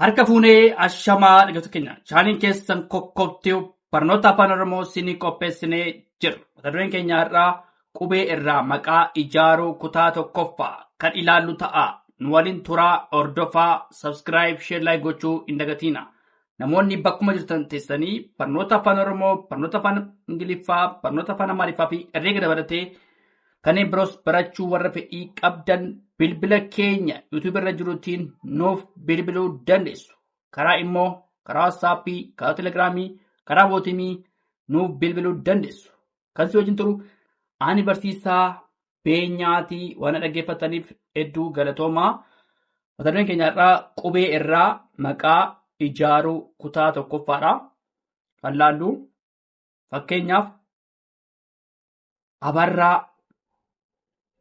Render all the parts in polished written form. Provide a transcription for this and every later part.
Harka fuunee ashamaa dhaggeeffattoota keenya chaaniin keessan kokkobtuu barnoota afaan Oromoo isinii qopheessinee jiru. Mata dureen keenya irraa qubee irraa maqaa ijaaruu kutaa tokkoffaa kan ilaallu ta'a. Nu waliin turaa, hordofaa, subscribe, share, like gochuu hin dagatina. Namoonni bakkuma jirtan teessanii barnoota afaan Oromoo, barnoota afaan Ingiliffaa, barnoota afaan Amaariffaa fi herreega dabalatee kanneen biroos barachuu warra fedhii qabdan bilbila keenya YouTube irra jiruutiin nuuf bilbiluu dandeessu. Karaa immoo karaa WhatsAppii, karaa Telegiraamii, karaa Bootimii nuuf bilbiluu dandeessu. Kan si wajjin turu ani barsiisaa beenyaatii waan dhaggeeffataniif hedduu galatoomaa. Mata dureen keenya irraa qubee irraa maqaa ijaaruu kutaa tokkoffaadha. Kan laallu fakkeenyaaf abarraa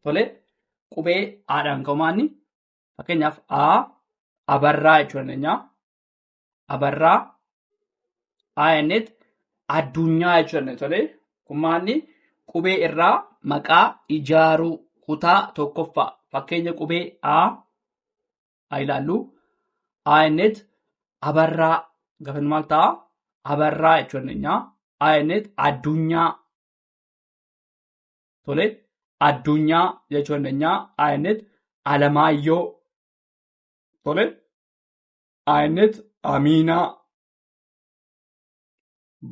tole qubee aadhaan ka'umaanni fakkeenyaaf abarraa jechuu dandeenya. Abarraa ANet addunyaa jechuu dandeenya. Tole kumaanni qubee irraa maqaa ijaaruu kutaa tokkoffaa. Fakkeenya qubee A ilaallu. ANet abarraa gafan maal ta'a? Abarraa jechuu dandeenya. ANet addunyaa. Tole addunyaa jechuu dandeenya. ANet alamaayyoo. Tole ANet Aminaa.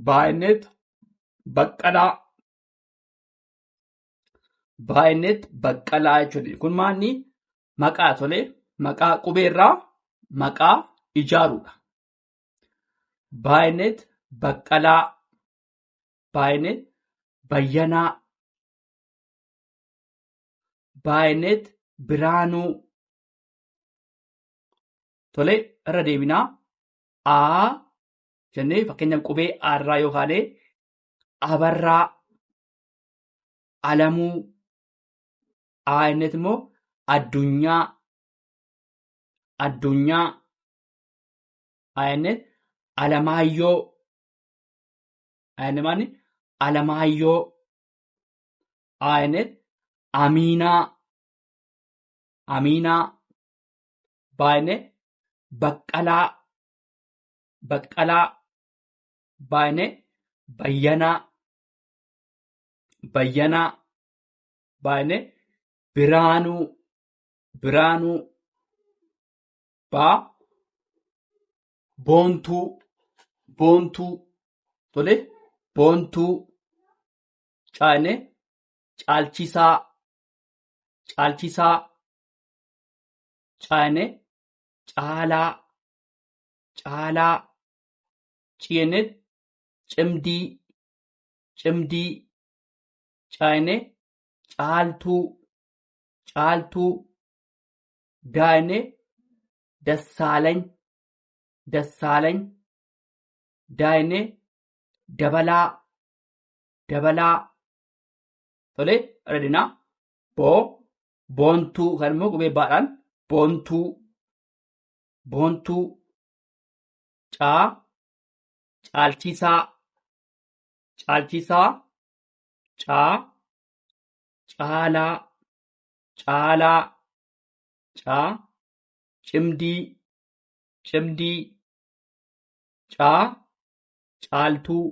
BANet baqqalaa. BANet baqqalaa jechuudha. Kun maanni maqaa tole maqaa qubee irraa maqaa ijaaruudha. BANet baqqalaa. BANet bayyanaa. BANet biraanuu. Tole irra deebinaa. Jennee fakkeenyaaf qubee irraa yookaan abarraa, alamuu, ANet immoo addunyaa, ANet alamaayyoo, ANet maani alamaayyoo, ANet Aminaa, BANet baqqalaa, BANet bayyanaa, BANet biraanuu, boontuu, tole boontuu, CANet caalchisaa, CANet caalaa, CANet cimdii, CANet caaltuu, DANet dassaalany, DANet dabalaa. Tole redinaa boontuu kan immoo qubee baadhaan boontuu, caalchisaa, caalaa, cimdii, caaltuu,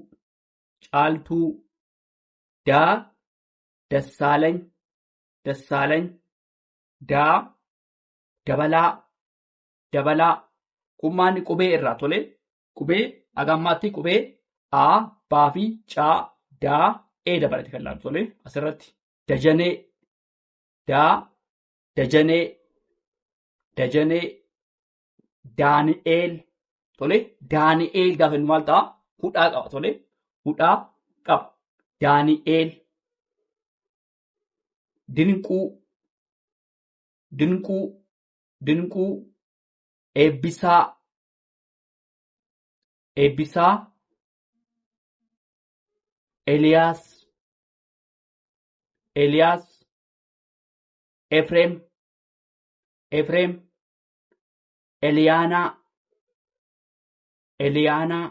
dassaalany, dabalaa. Kun maanni qubee irraa tole qubee agammaatti qubee A, baa fi caa, daa, dabalate kan laaltu tole asirratti dajanee, Daani'eel. Tole Daani'eel gaafa inni maal ta'a? Hudhaa qaba. Tole hudhaa qaba. Daani'eel. Dinquu, eebbisaa, Eliyaas, Efreem, Eliyaanaa.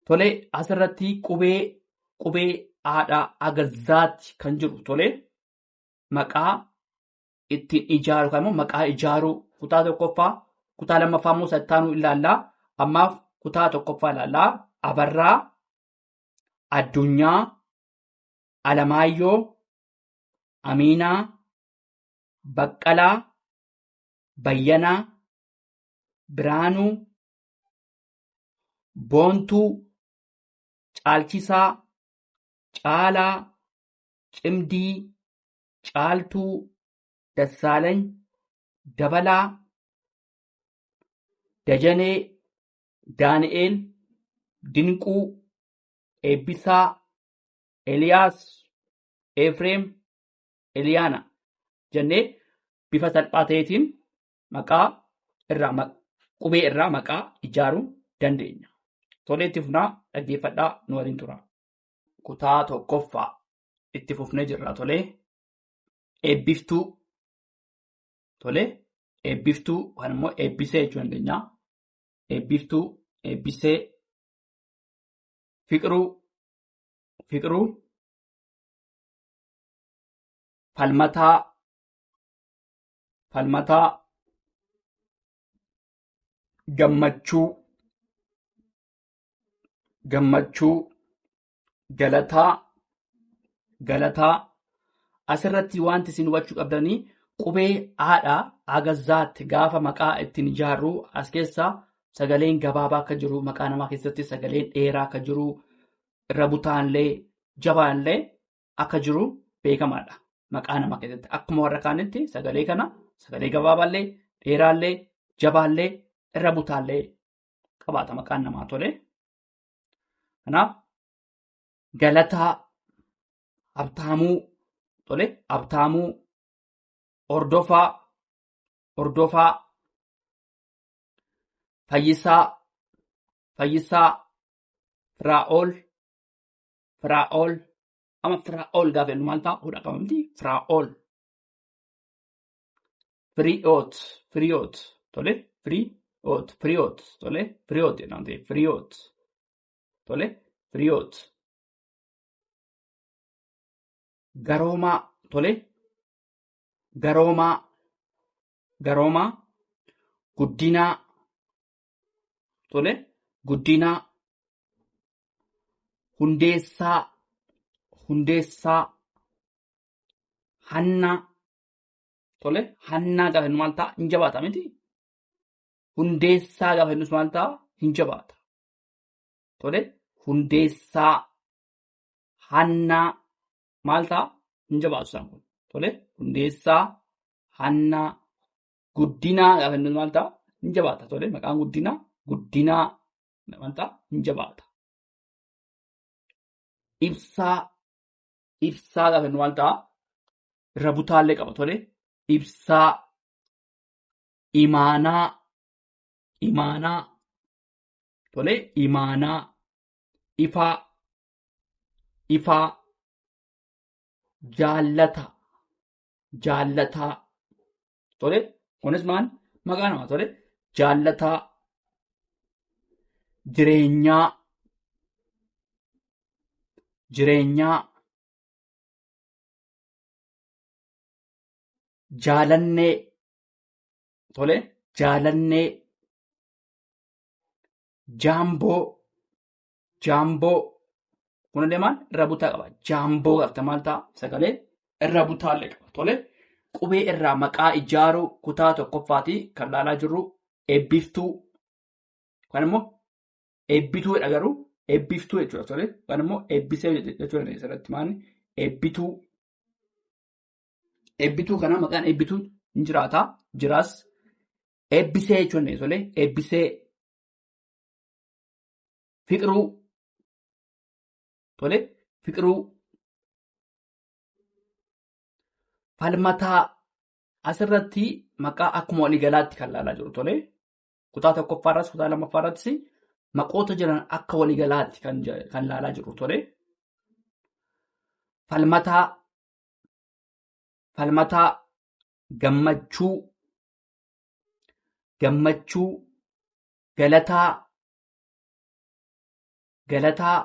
Tole asirratti qubee haadhaa agazzaatti kan jiru tole maqaa ittiin ijaaru kan immoo maqaa ijaaruu kutaa tokkoffaa kutaa lammaffaa immoo sattaanuu ilaallaa. Ammaaf kutaa tokkoffaa ilaallaa. Abarraa, Addunyaa, Alamaayyoo, Amiinaa, Baqqalaa, Bayyanaa, Biraanuu, Boontuu, Caalchisaa, Caalaa, Cimdii, Caaltuu, Dassaalany, Dabalaa, Dajanee, Daani'eel, Dinquu, Eebbisaa, Eliyaas, Efreem, Eliyaana jennee bifa salphaa ta'eetiin qubee irraa maqaa ijaaruu dandeenya. Tolee, itti fufnaa, dhaggeeffadhaa, nu waliin tura. Kutaa tokkoffaa itti fufnee jirra. Tolee, eebbiftuu. Tolee, eebbiftuu kan immoo eebbisee jechuu dandeenya. Eebbiftuu, eebbisee. Fiqiruu, fiqiruu. Falmataa, falmataa. Gammachuu, gammachuu. Galataa, galataa. Asirratti wanti isin hubachuu qabdanii qubee haadhaa haga zaatti gaafa maqaa ittiin ijaarru as keessaa sagaleen gabaabaa akka jiru, maqaa namaa keessatti sagaleen dheeraa akka jiru, irra butaanillee jabaanillee akka jiru beekamaadha. Maqaa namaa keessatti akkuma warra kaanitti sagalee kana sagalee gabaabaallee, dheeraallee, jabaallee, irra butaallee qabaata maqaan namaa. Tolee, kanaaf Galataa, Abtaamuu. Tolee, Abtaamuu. Hordofaa, hordofaa. Fayyisaa, fayyisaa. Firaa'ol, firaa'ol. Amma firaa'ol gaafa jennu maal ta'a? Hudha qabamti. Firaa'ol. Firiyoot, firiyoot. Tolee, firiyoot, firiyoot. Tolee, firiyoot jedhamu ta'e firiyoot. Tolee, firiyoot. Garoomaa. Tolee, garoomaa, garoomaa. Guddinaa. Tolee, guddinaa. Hundeessaa, hundeessaa. Hannaa. Tolee, hannaa gaafa jennu maal ta'a? Hin jabaata miti. Hundeessaa gaafa jennus maal ta'a? Hin jabaata. Tolee, hundeessaa. Hannaa maal ta'a? Hin jabaatu isaan kun. Tolee, hundeessaa. Hannaa. Guddinaa gaafa jennus maal ta'a? Hin jabaata. Tolee, maqaan guddinaa. Guddinaa maal ta'a? Hin jabaata. Ibsaa, ibsaa gaafa jennu maal ta'a? Irra butaallee qaba. Tolee, ibsaa. Imaanaa, imaanaa. Tolee, imaanaa. Ifaa, ifaa. Jaallata, jaallataa. Tolee, kunis maal? Maqaa namaa. Tolee, jaallataa. Jireenyaa, jireenyaa. Jaalannee. Tolee, jaalannee. Jaamboo, jaamboo. Kunillee maal? Irra butaa qaba. Jaamboo gaafa maal ta'a? Sagalee irra butaallee qaba. Tolee, qubee irraa maqaa ijaaruu kutaa tokkoffaatii kan ilaalaa jirru eebbiftuu. Kan immoo eebbituudha garuu eebbiftuu jechuudha. Tolee, kan immoo eebbisee jechuudha. Asirratti maal? Eebbituu. Eebbituu kana maqaan eebbituu hin jiraata. Jiraas. Eebbisee jechuudha. Tolee, eebbisee. Fiqiruu. Tolee, fiqiruu. Falmataa. Asirratti maqaa akkuma waliigalaatti kan ilaalaa jiru. Tolee, kutaa tokkoffaarras kutaa lammaffaarrattis maqoota jiran akka waliigalaatti kan ilaalaa jiru. Tolee, falmataa. Falmataa. Gammachuu. Gammachuu. Galataa. Galataa.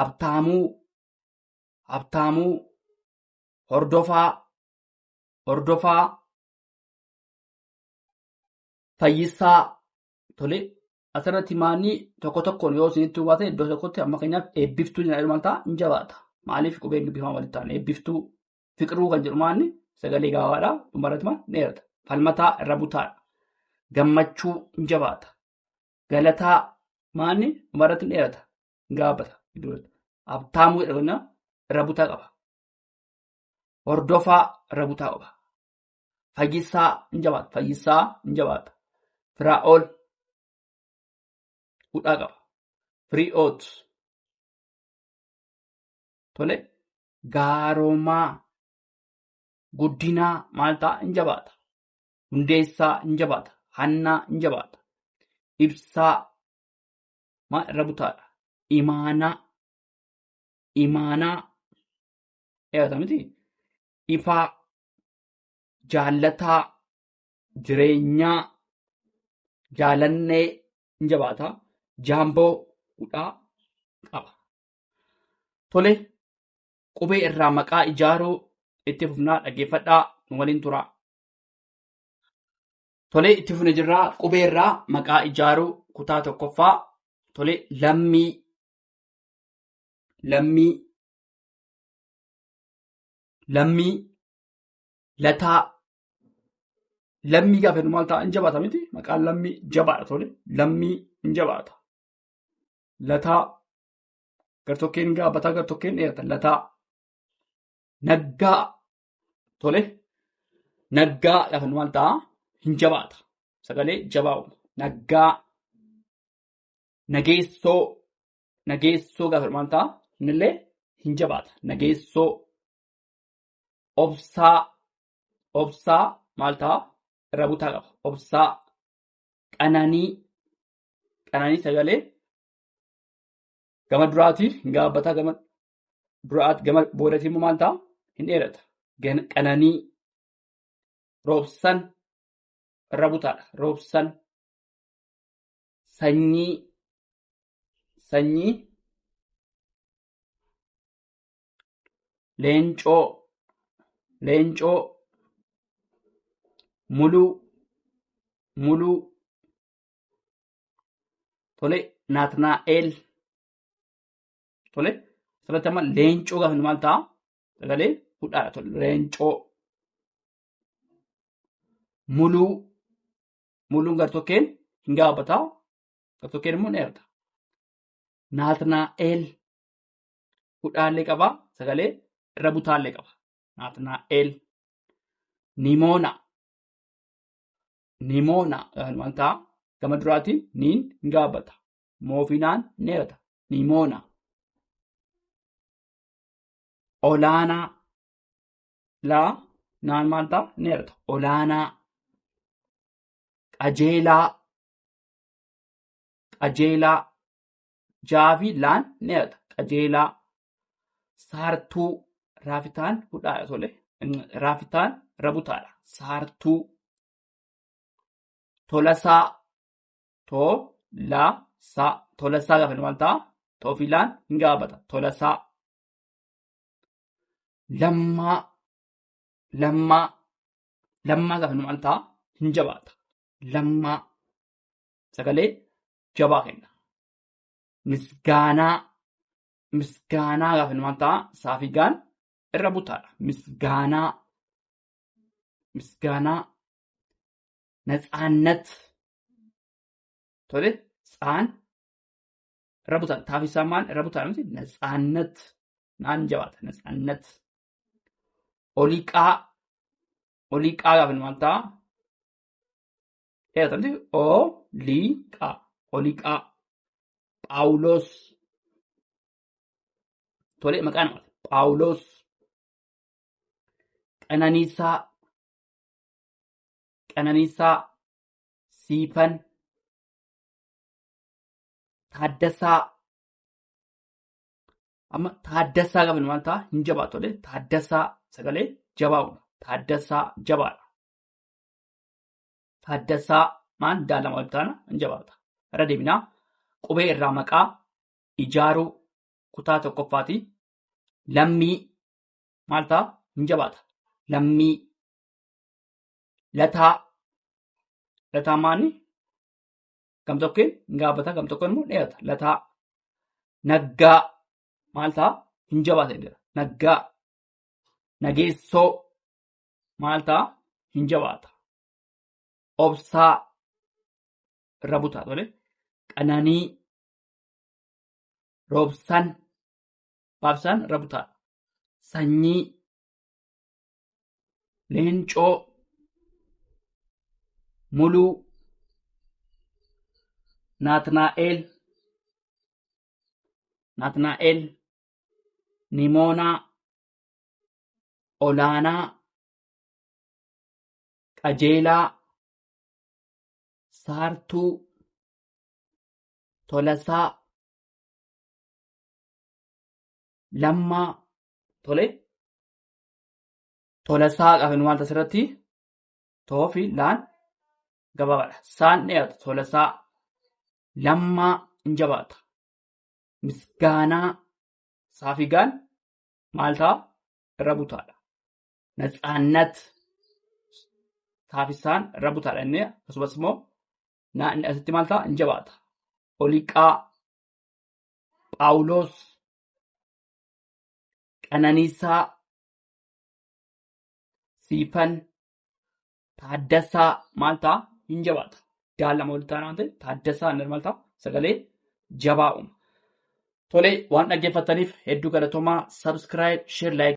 Abtaamuu. Abtaamuu. Hordofaa. Hordofaa. Fayyisaa tole asirratti maanni tokko tokkoon yoo isinitti hubate iddoo tokkotti amma keenyaaf eebbiftuu jedhama maal ta'a hin jabaata. Maaliif qubeen dubbifamaa walitti ta'an eebbiftuu fiqiruu kan jedhu maanni sagalee gaafaadha dhumarratti maal ni dheerata. Falmataa irra butaadha. Gammachuu hin jabaata. Galataa maanni dhumarratti ni dheerata. Hin gaabbata. Abtaamuu jedhamna irra butaa qaba. Hordofaa irra butaa qaba. Fayyisaa hin jabaata. Fayyisaa hin jabaata. Firaa'ol hudhaa qaba. Firii'oot tole gaaroomaa guddinaa maal ta'a hin jabaata. Hundeessaa hin jabaata. Hannaa hin jabaata. Ibsaa maal irra butaadha. Imaanaa dheerata miti. Ifaa jaallataa jireenyaa jaalannee hin jabaata. Jaamboo hudhaa qaba. Tole qubee irraa maqaa ijaaruu itti fufnaa dhaggeeffadhaa nu waliin turaa. Tole itti fufne jirraa qubee irraa maqaa ijaaruu kutaa tokkoffaa. Tole lammii lataa lammii gaafa jennu maal ta'a hin jabaata miti maqaan lammii jabaadha. Tole lammii hin jabaata. Lataa gartokkeen gaabbataa gartokkeen dheerata. Lataa naggaa tole naggaa gaafa jennu maal ta'a hin jabaata. Sagalee jabaa'u naggaa. Nageessoo gaafa jennu maal ta'a innillee hin jabaata. Nageessoo obsaa maal ta'a irra butaa qaba. Obsaa qananii sagalee gama duraatiin hin gaabbataa gama boodaatiin immoo maal ta'a hin dheerata. Qananii roobsan irra butaadha. Roobsan sanyii leencoo muluu tole naatnaa'el tole asirratti amma leencoo gaafa jennu maal ta'a sagalee hudhaadha. Tole leencoo muluun gartokkeen hin gaabbataa gartokkeen immoo dheerata. Naatnaa'el hudhaallee qaba sagalee irra butaallee qaba. Naatnaa'el nimoona maal ta'a gama duraatiin niin hin gaabbata. Moofinaan ni dheerata. Nimoona olaanaa naan maal ta'a ni dheerata. Olaanaa qajeelaa jaafi laan ni dheerata. Qajeelaa saartuu raafitaan hudhaadha. Tole raafitaan irra butaadha. Saartuu tolasaa gaafa jennu maal ta'a toofilaan hin gaabbata. Tolasaa lammaa gaafa jennu maal ta'a hin jabaata. Lammaa sagalee jabaa kenna. Misgaanaa gaafa jennu maal ta'a saafigaan irra butaadha. Misgaanaa natsaannat tole tsaan irra butaadha. Taafisaan maal irra butaadha miti natsaannat naan jabaata. Natsaannat oliiqaa gaafa jennu maal ta'a dheerata miti oliiqaa Phaawulos tole maqaa namaati. Phaawulos qananiisaa siifan taaddasaa amma taaddasaa gaafa jennu maal ta'a hin jabaatu. Tole taaddasaa sagalee jabaa'udha. Taaddasaa jabaadha. Taaddasaa maal daalama walitti taana hin jabaata. Irra deebinaa qubee irraa maqaa ijaaruu kutaa tokkoffaati. Lammii maal ta'a hin jabaata. Lammii lataa lataa maani gam tokkeen hin gaabbata gam tokkoon immoo dheerata. Lataa naggaa maal ta'a hin jabaata jedha. Naggaa nageessoo maal ta'a hin jabaata. Obsaa irra butaa tole. Qananii roobsan baabsaan irra butaa. Sanyii leencoo muluu naatnaa'el nimoonaa olaanaa qajeelaa saartuu tolasaa lammaa tole. Tolasaa qaban wanta asirratti too fi laan gabaabaadha. Saan dheerata. Tolasaa lammaa hin jabaata. Misgaanaa saafigaan maal ta'a irra butaadha. Natsaannat saafisaan irra butaadha inni akkasumas immoo inni asitti maal ta'a hin jabaata. Oliqaa Phaawulos Qananiisaa Siifan Taaddasaa maal ta'a hin jabaata. Daallama walitti aanaa waan ta'eef Taaddasaa maal ta'a sagalee jabaa uuma. Tole waan dhaggeeffataniif hedduu galatoomaa. Subscribe, share, like.